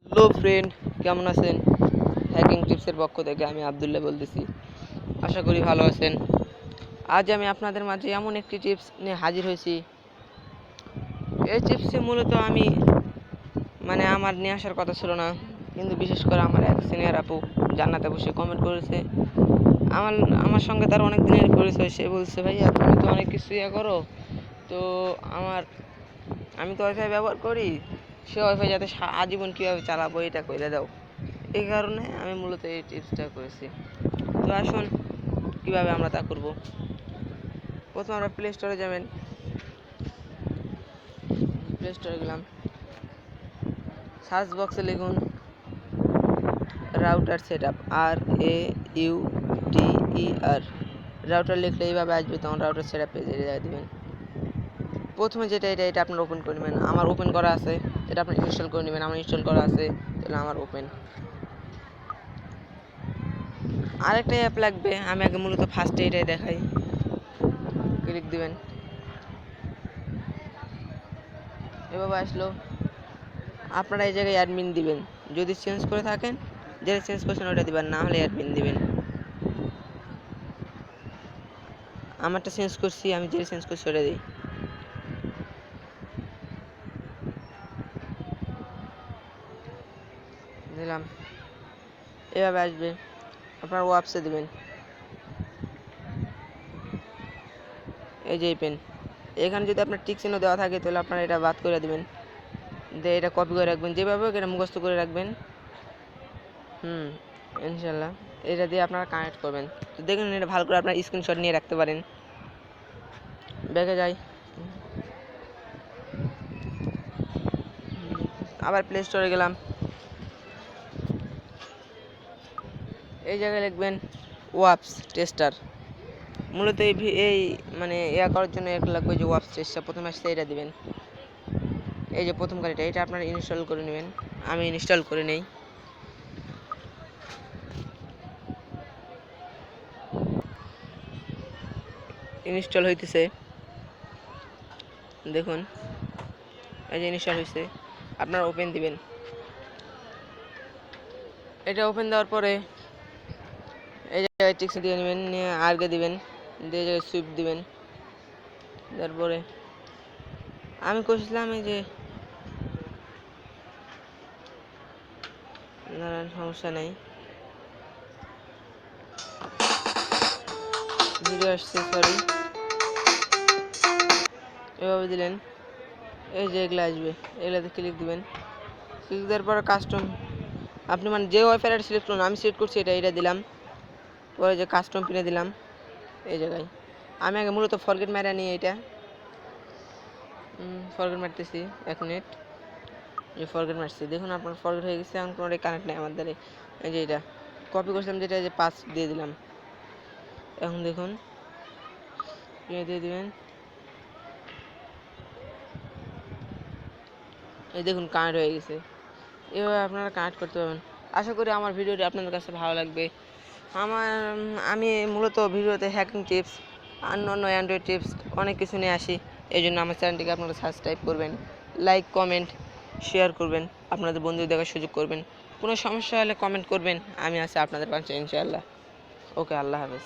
Hello friend, কেমন আছেন? Hacking টিপসের পক্ষ থেকে আমি আবদুল্লাহ বলতেছি। আশা করি ভালো আছেন। আজ আমি আপনাদের মাঝে এমন একটি টিপস নিয়ে হাজির হয়েছি। এই টিপসটি মূলত আমি আমার নিয়ে আসার কথা ছিল না, কিন্তু বিশেষ করে আমার এক সিনিয়র আপু জান্নাতে বসে কমেন্ট করেছে। আমার আমার সঙ্গে তার অনেক দিনের পরিচয়। সে বলছে, ভাইয়া তুমি তো অনেক কিছু করো, তো আমি তো ওয়াইফাই ব্যবহার করি, সে ওয়াইফাই যাতে আজীবন কীভাবে চালাবো এটা করে দাও। এই কারণে আমি মূলত এই টিপসটা করেছি। তো আসুন কীভাবে আমরা তা করব। প্রথমে আমরা প্লে স্টোরে যাবেন। প্লে স্টোরে গেলাম, সার্চ বক্সে লিখুন router set up, RAUTER। Router লিখলে এইভাবে আসবে, তখন রাউটার সেট আপ পেজে দেবেন। প্রথমে যেটা এটা আপনার ওপেন করে নেবেন। আমার ওপেন করা আছে, এটা আপনি ইনস্টল করে নেবেন। আমার ইনস্টল করা আছে, তাহলে আমার ওপেন। আরেকটা অ্যাপ লাগবে, আমি আগে মূলত ফার্স্টে এটাই দেখাই। ক্লিক দিবেন, এভাবে আসলো। আপনারা এই জায়গায় অ্যাডমিন দিবেন, যদি চেঞ্জ করে থাকেন যেটা চেঞ্জ করছেন ওটা দিবেন, না হলে অ্যাডমিন দিবেন। আমারটা চেঞ্জ করছি, আমি যেটা চেঞ্জ করছি ওটা দিই। দিলাম, এভাবে আসবে। আপনার ওয়াপসে দিবেন, এই যে পেন। এখানে যদি আপনার টিক চিহ্ন দেওয়া থাকে তাহলে আপনারা এটা বাদ করে দিবেন, দিয়ে এটা কপি করে রাখবেন, যেভাবে এটা মুখস্থ করে রাখবেন। ইনশাল্লাহ এটা দিয়ে আপনারা কানেক্ট করবেন। তো দেখুন, এটা ভালো করে আপনার স্ক্রিনশট নিয়ে রাখতে পারেন। ব্যাগে যাই, আবার প্লে স্টোরে গেলাম। এই জায়গায় লিখবেন ওয়াপস টেস্টার। মূলত এই করার জন্য এক লাগবে যে ওয়াপস টেস্টার। প্রথমে আসছে এটা দিবেন, এই যে প্রথম গাড়িটা, এটা আপনারা ইনস্টল করে নেবেন। আমি ইনস্টল করে নেই। ইনস্টল হইতেছে, দেখুন এই যে ইনস্টল হয়েছে। আপনারা ওপেন দিবেন। এটা ওপেন দেওয়ার পরে এই জায়গায় টিক্স দিয়ে নেবেন, নিয়ে আরগে দিবেন, দিয়ে জায়গায় সুইপ দিবেন। তারপরে আমি করছিলাম এই যে, সমস্যা নাই, ভিডিও আসছে, সরি। এভাবে দিলেন, এই যে এগুলো আসবে, এগুলোতে ক্লিক দিবেন। ক্লিক দেওয়ার পর কাস্টম, আপনি যে ওয়াইফাইটা সিলেক্ট করুন, আমি সিলেক্ট করছি এটা দিলাম। পরে যে কাস্টম পিনে দিলাম এই জায়গায়। আমি আগে মূলত ফরগেট মারা নিয়ে এটা ফরগেট মারতেছি 1 মিনিট। যে ফরগেট মারছি, দেখুন আপনার ফরগেট হয়ে গেছে, এখন কোনো কানেক্ট নেই আমার দ্বারা। এই যে এটা কপি করছিলাম, যেটা যে 5 দিয়ে দিলাম। এখন দেখুন দিয়ে দিবেন, এই দেখুন কানেক্ট হয়ে গেছে। এভাবে আপনারা কানেক্ট করতে পারবেন। আশা করি আমার ভিডিওটি আপনাদের কাছে ভালো লাগবে। আমি মূলত ভিডিওতে হ্যাকিং টিপস, অন্য অ্যান্ড্রয়েড টিপস অনেক কিছু নিয়ে আসি। এই জন্য আমার চ্যানেলটিকে আপনারা সাবস্ক্রাইব করবেন, লাইক কমেন্ট শেয়ার করবেন, আপনাদের বন্ধুদের দেখার সুযোগ করবেন। কোনো সমস্যা হলে কমেন্ট করবেন, আমি আছি আপনাদের পাশে ইনশাআল্লাহ। ওকে, আল্লাহ হাফেজ।